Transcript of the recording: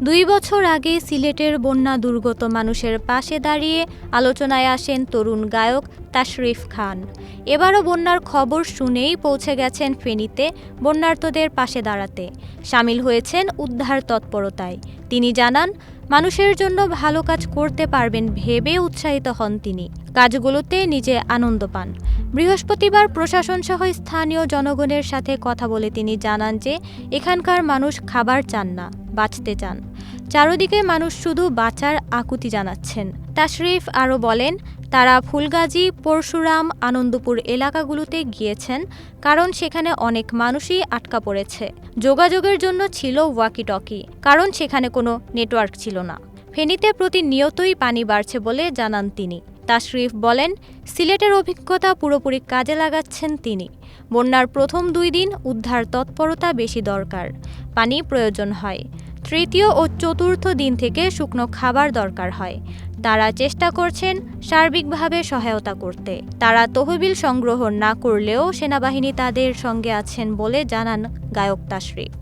2 বছর আগে সিলেটের বন্যা দুর্গত মানুষের পাশে দাঁড়িয়ে আলোচনায় আসেন তরুণ গায়ক তাশরিফ খান। এবারও বন্যার খবর শুনেই পৌঁছে গেছেন ফেনীতে বন্যার্তদের পাশে দাঁড়াতে। সামিল হয়েছেন উদ্ধার তৎপরতায়। তিনি জানান, মানুষের জন্য ভালো কাজ করতে পারবেন ভেবে উৎসাহিত হন তিনি। কাজগুলোতে নিজে আনন্দ পান। বৃহস্পতিবার প্রশাসনসহ স্থানীয় জনগণের সাথে কথা বলে তিনি জানান যে এখানকার মানুষ খাবার চান না, বাঁচতে চান। চারদিকে মানুষ শুধু বাঁচার আকুতি জানাচ্ছেন। তাশরিফ আরও বলেন, তারা ফুলগাজী, পরশুরাম, আনন্দপুর এলাকাগুলোতে গিয়েছেন, কারণ সেখানে অনেক মানুষই আটকা পড়েছে। যোগাযোগের জন্য ছিল ওয়াকি-টকি, কারণ সেখানে কোনো নেটওয়ার্ক ছিল না। ফেনীতে প্রতিনিয়তই পানি বাড়ছে বলে জানান তিনি। তাশরিফ বলেন, সিলেটের অভিজ্ঞতা পুরোপুরি কাজে লাগাচ্ছেন তিনি। বন্যার প্রথম 2 দিন উদ্ধার তৎপরতা বেশি দরকার, পানি প্রয়োজন হয়। তৃতীয় ও চতুর্থ দিন থেকে শুকনো খাবার দরকার হয়। তারা চেষ্টা করছেন সার্বিকভাবে সহায়তা করতে। তারা তহবিল সংগ্রহ না করলেও সেনাবাহিনী তাদের সঙ্গে আছেন বলে জানান গায়ক তাশরিফ।